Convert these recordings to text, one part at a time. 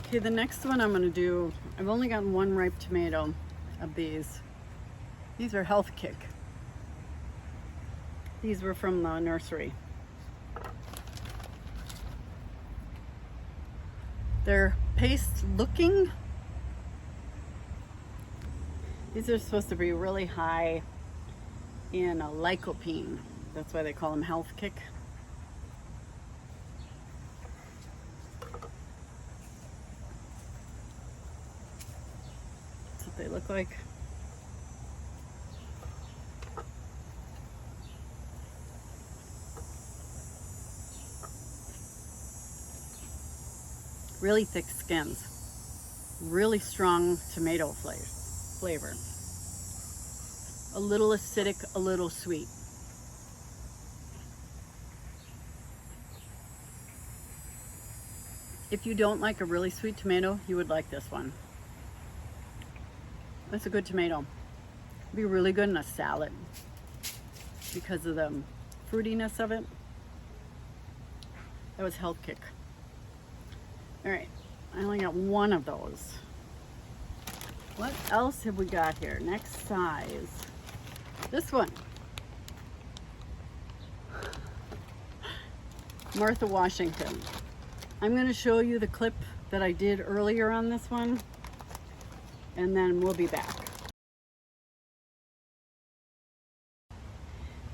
Okay, the next one I'm gonna do, I've only gotten one ripe tomato of these. These are Health Kick. These were from the nursery. They're paste looking. These are supposed to be really high in lycopene. That's why they call them Health Kick. That's what they look like. Really thick skins, really strong tomato flavor. A little acidic, a little sweet. If you don't like a really sweet tomato, you would like this one. It's a good tomato. It'd be really good in a salad because of the fruitiness of it. That was Health Kick. All right, I only got one of those. What else have we got here? Next size. This one. Martha Washington. I'm going to show you the clip that I did earlier on this one, and then we'll be back.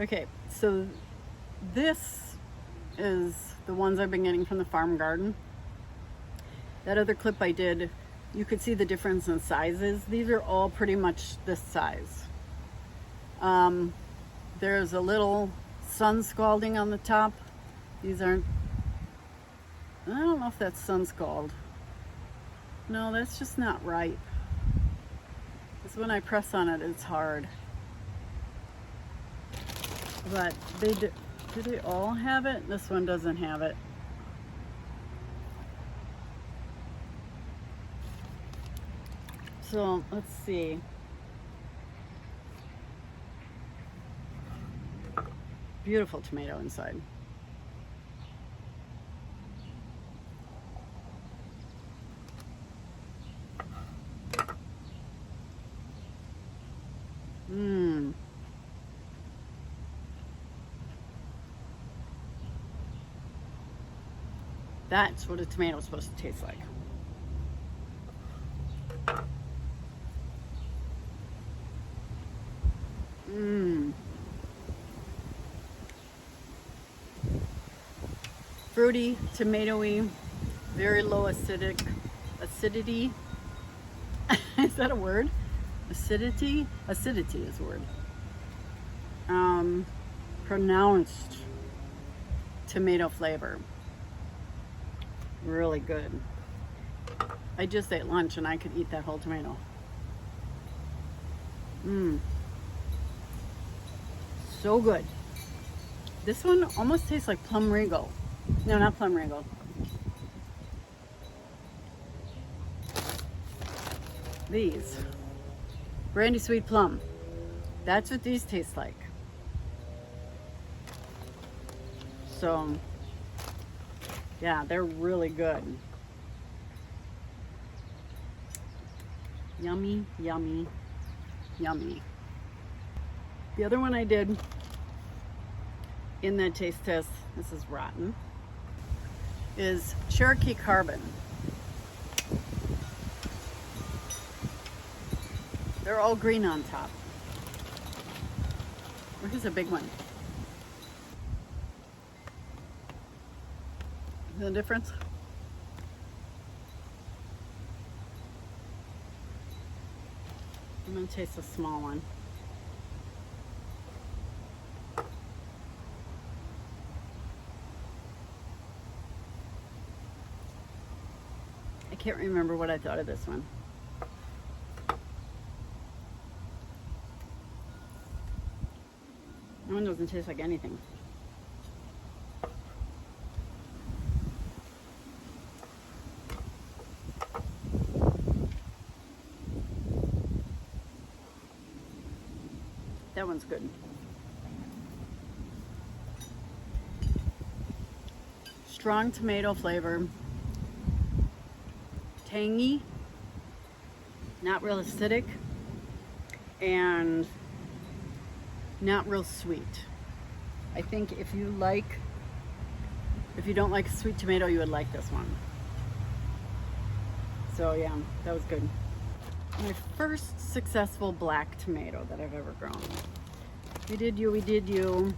Okay, so this is the ones I've been getting from the farm garden. That other clip I did, you could see the difference in sizes. These are all pretty much this size. There's a little sun scalding on the top. These aren't, I don't know if that's sun scald. No, that's just not ripe. Because when I press on it, it's hard. But do they all have it? This one doesn't have it. So let's see. Beautiful tomato inside. Mmm. That's what a tomato is supposed to taste like. Mmm. Fruity, tomatoey, very low acidity. Is that a word? Acidity? Acidity is a word. Pronounced tomato flavor. Really good. I just ate lunch and I could eat that whole tomato. Mmm. So good. This one almost tastes like plum Rego. No, not plum Rego. These. Brandy Sweet Plum. That's what these taste like. So, yeah, they're really good. Yummy, yummy, yummy. The other one I did in that taste test, this is rotten, is Cherokee Carbon. They're all green on top. Here's a big one. The difference? I'm gonna taste a small one. I can't remember what I thought of this one. That one doesn't taste like anything. That one's good. Strong tomato flavor. tangy, not real acidic, and not real sweet. I think if you don't like sweet tomato, you would like this one. So yeah, that was good. My first successful black tomato that I've ever grown. We did you.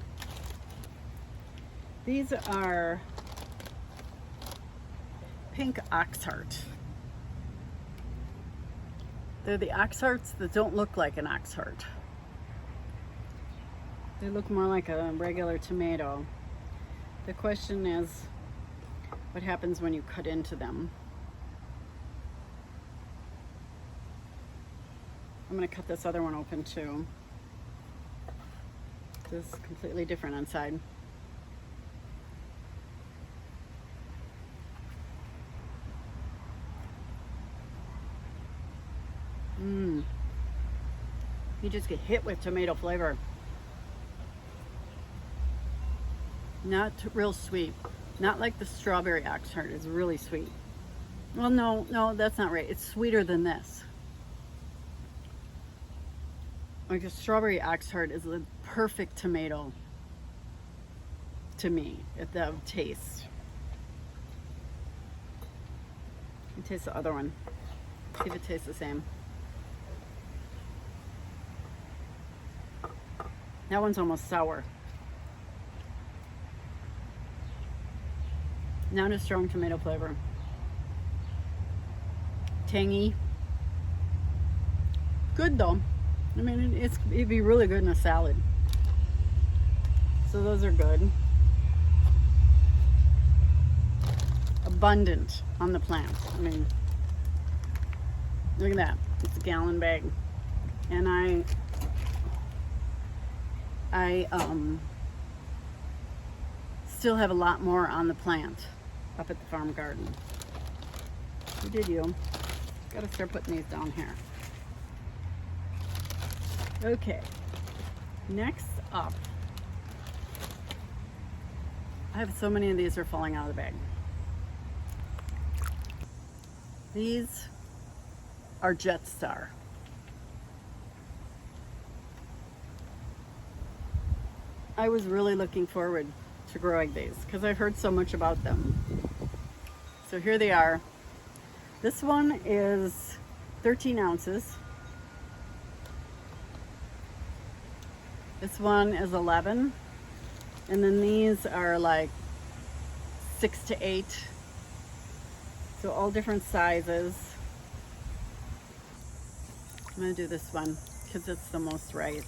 These are pink Oxheart. They're the Oxhearts that don't look like an Oxheart. They look more like a regular tomato. The question is, what happens when you cut into them? I'm going to cut this other one open too. This is completely different inside. You just get hit with tomato flavor. Not real sweet. Not like the strawberry Oxheart is really sweet. Well, no, that's not right. It's sweeter than this. Like a strawberry Oxheart is the perfect tomato to me at the taste. You taste the other one. See if it tastes the same. That one's almost sour. Not a strong tomato flavor. Tangy. Good though. I mean, it'd be really good in a salad. So those are good. Abundant on the plant. I mean, look at that. It's a gallon bag. And I still have a lot more on the plant up at the farm garden. You. Gotta start putting these down here. Okay, next up, I have so many of these are falling out of the bag. These are Jet Star. I was really looking forward to growing these because I've heard so much about them. So here they are. This one is 13 ounces. This one is 11. And then these are like 6 to 8. So all different sizes. I'm gonna do this one because it's the most ripe.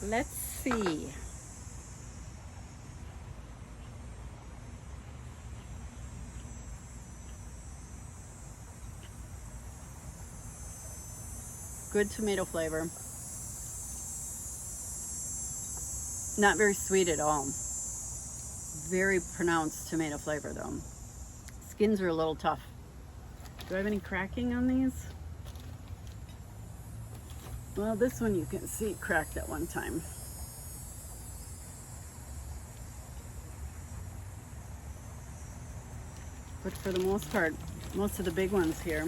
Let's see. Good tomato flavor. Not very sweet at all. Very pronounced tomato flavor though. Skins are a little tough. Do I have any cracking on these? Well, this one you can see cracked at one time. But for the most part, most of the big ones here,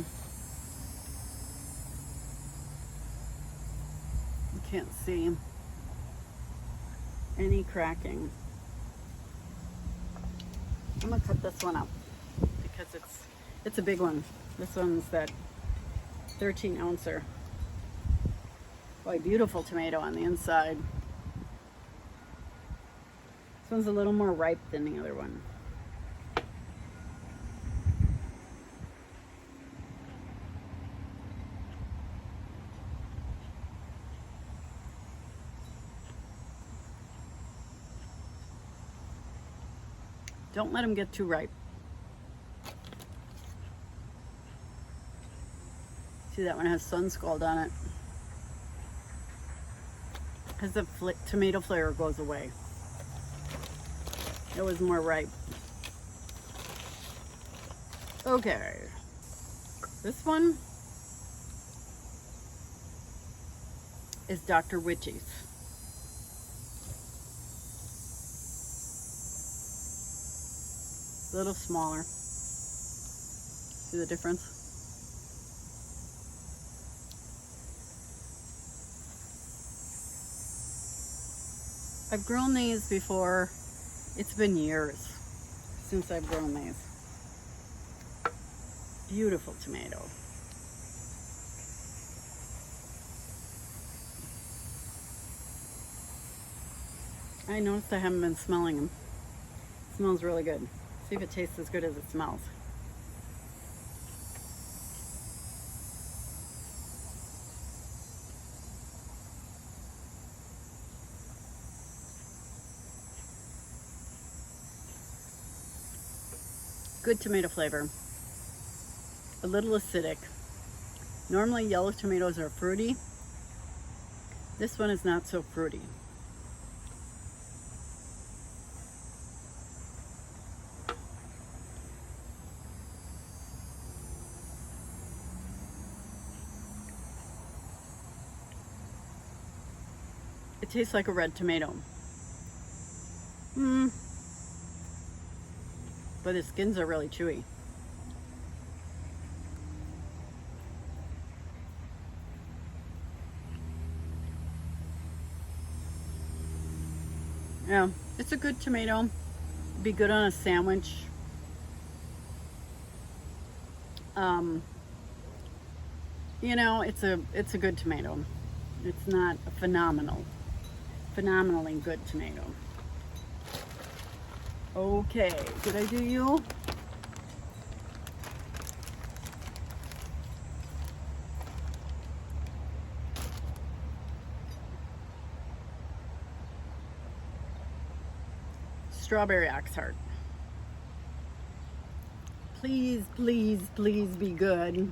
you can't see any cracking. I'm gonna cut this one up because it's a big one. This one's that 13 ouncer. Boy, beautiful tomato on the inside. This one's a little more ripe than the other one. Don't let them get too ripe. See, that one has sun scald on it. Because the tomato flavor goes away. It was more ripe. Okay. This one is Dr. Wyche's. A little smaller. See the difference? I've grown these before. It's been years since I've grown these. Beautiful tomato. I noticed I haven't been smelling them. It smells really good. See if it tastes as good as it smells. Good tomato flavor. A little acidic. Normally yellow tomatoes are fruity. This one is not so fruity. It tastes like a red tomato. But the skins are really chewy. Yeah, it's a good tomato. Be good on a sandwich. You know, it's a good tomato. It's not a phenomenally good tomato. Okay, did I do you? Strawberry Oxheart. Please, please, please be good.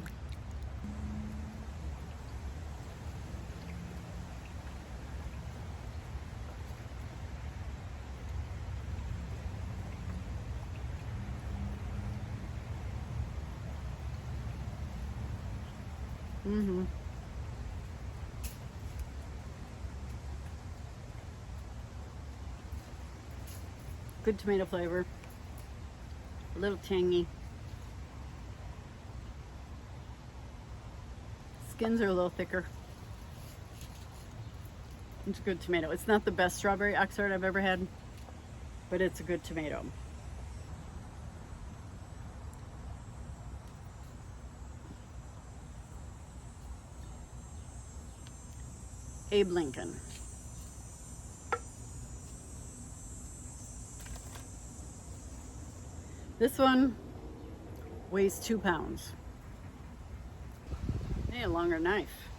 Good tomato flavor. A little tangy. Skins are a little thicker. It's a good tomato. It's not the best strawberry Oxheart I've ever had, but it's a good tomato. Abe Lincoln. This one weighs 2 pounds. Need a longer knife.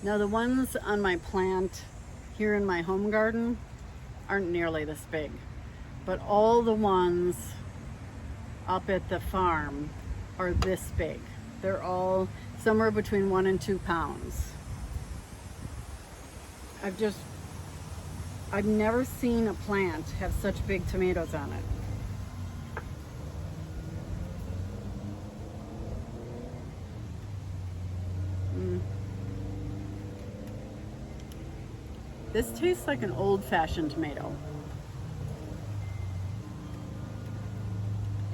Now the ones on my plant here in my home garden aren't nearly this big, but all the ones up at the farm are this big. They're all somewhere between 1 and 2 pounds. I've never seen a plant have such big tomatoes on it. This tastes like an old-fashioned tomato.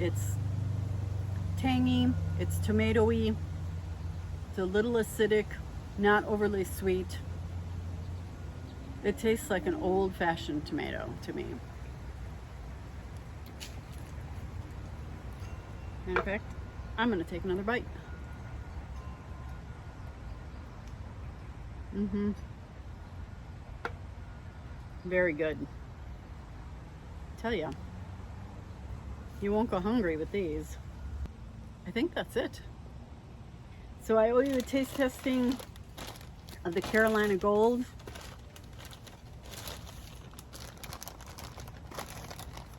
It's tangy, it's tomatoey, it's a little acidic, not overly sweet. It tastes like an old-fashioned tomato to me. And in fact, I'm gonna take another bite. Very good. Tell ya, you won't go hungry with these. I think that's it. So I owe you a taste testing of the Carolina Gold.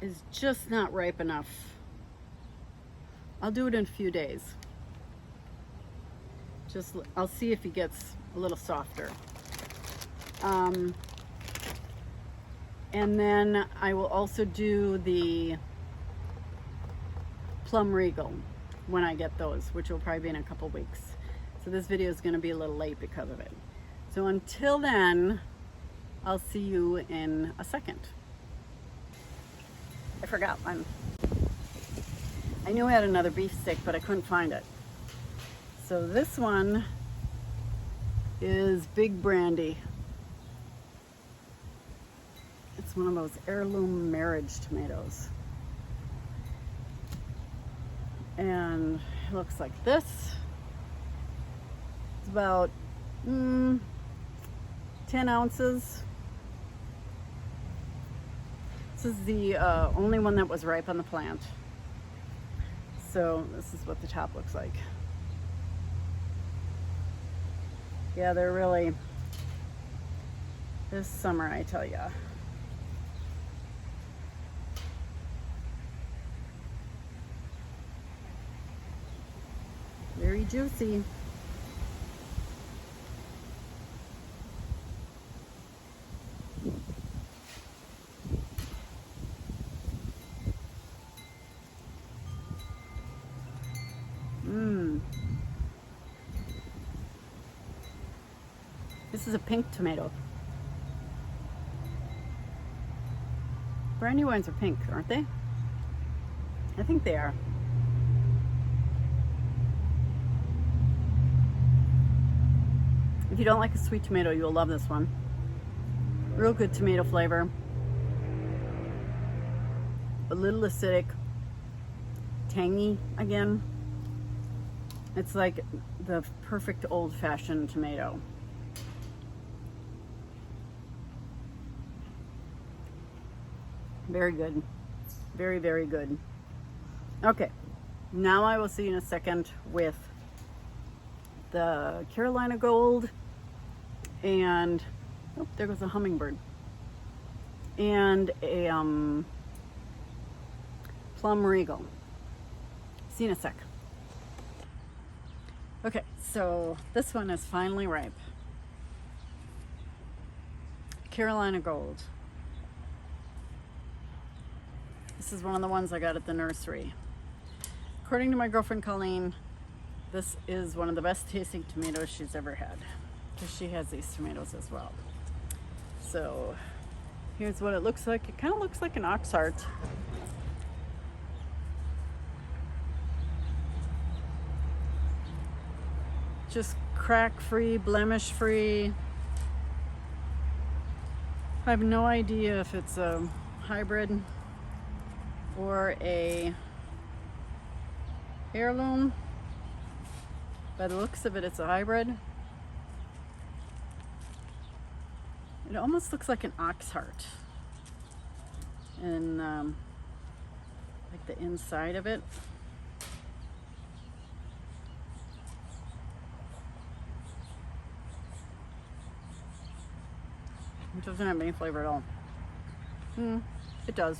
Is just not ripe enough. I'll do it in a few days. I'll see if he gets a little softer. And then I will also do the Plum Regal when I get those, which will probably be in a couple weeks. So this video is going to be a little late because of it. So until then, I'll see you in a second. I forgot one. I knew I had another beef stick, but I couldn't find it. So this one is Big Brandy. It's one of those heirloom marriage tomatoes. And it looks like this. It's about 10 ounces. This is the only one that was ripe on the plant. So this is what the top looks like. Yeah, they're really, this summer, I tell ya. Very juicy. This is a pink tomato. Brandy wines are pink, aren't they? I think they are. If you don't like a sweet tomato, you'll love this one. Real good tomato flavor. A little acidic. Tangy again. It's like the perfect old-fashioned tomato. Very good. Very, very good. Okay, now I will see you in a second with the Carolina Gold and, oh, there goes a hummingbird, and a Plum Regal. See you in a sec. Okay, so this one is finally ripe. Carolina Gold. This is one of the ones I got at the nursery. According to my girlfriend Colleen, this is one of the best tasting tomatoes she's ever had, because she has these tomatoes as well. So here's what it looks like. It kind of looks like an Oxheart. Just crack-free, blemish-free. I have no idea if it's a hybrid or a heirloom. By the looks of it, it's a hybrid. It almost looks like an Oxheart, and like the inside of it. It doesn't have any flavor at all. It does.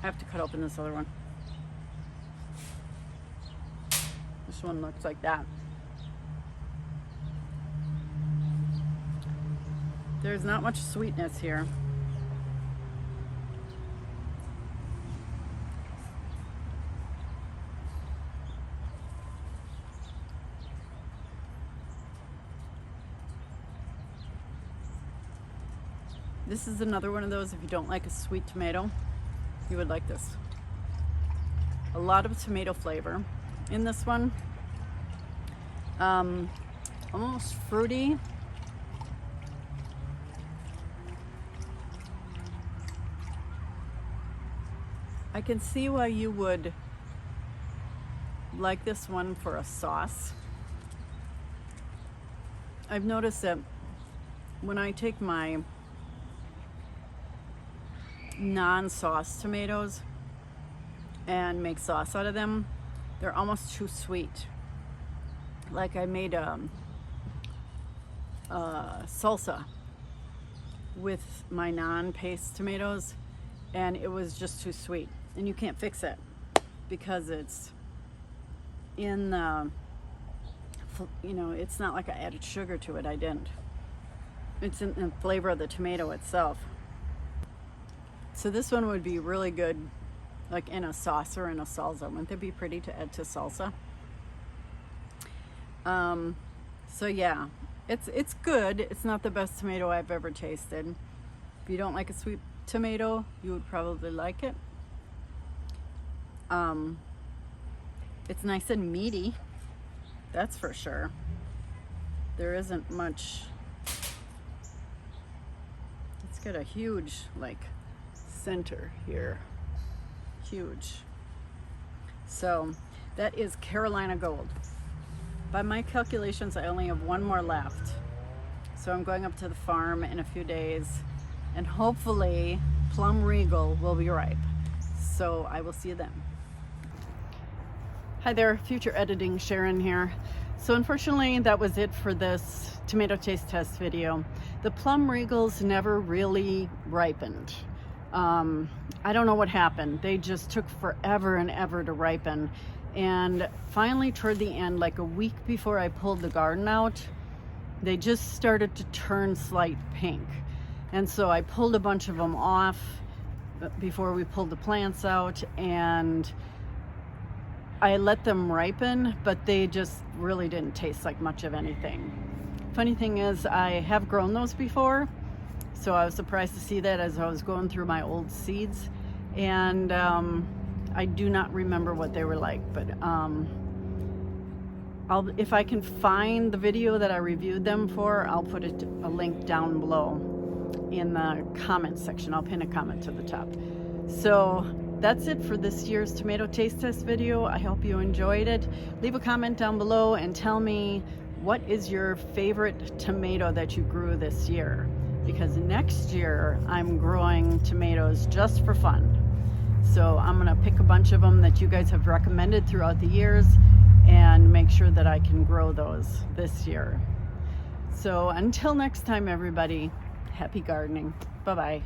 I have to cut open this other one. This one looks like that. There's not much sweetness here. This is another one of those, if you don't like a sweet tomato, you would like this. A lot of tomato flavor in this one. Almost fruity. I can see why you would like this one for a sauce. I've noticed that when I take my non-sauce tomatoes and make sauce out of them, they're almost too sweet. Like I made a salsa with my non-paste tomatoes, and it was just too sweet, and you can't fix it because it's in the, you know, it's not like I added sugar to it. I didn't. It's in the flavor of the tomato itself. So this one would be really good like in a sauce or in a salsa. Wouldn't it be pretty to add to salsa? So yeah, it's good. It's not the best tomato I've ever tasted. If you don't like a sweet tomato, you would probably like it. It's nice and meaty, that's for sure. There isn't much. It's got a huge like center here, huge. So that is Carolina Gold. By my calculations, I only have one more left. So I'm going up to the farm in a few days, and hopefully Plum Regal will be ripe. So I will see you then. Hi there, future editing Sharon here. So unfortunately, that was it for this tomato taste test video. The Plum Regals never really ripened. I don't know what happened. They just took forever and ever to ripen. And finally, toward the end, like a week before I pulled the garden out, they just started to turn slight pink. And so I pulled a bunch of them off before we pulled the plants out, and I let them ripen, but they just really didn't taste like much of anything. Funny thing is, I have grown those before, so I was surprised to see that as I was going through my old seeds, and I do not remember what they were like, but if I can find the video that I reviewed them for, I'll put a link down below in the comment section. I'll pin a comment to the top. So that's it for this year's tomato taste test video. I hope you enjoyed it. Leave a comment down below and tell me what is your favorite tomato that you grew this year, because next year I'm growing tomatoes just for fun. So I'm gonna pick a bunch of them that you guys have recommended throughout the years and make sure that I can grow those this year. So until next time, everybody, happy gardening. Bye-bye.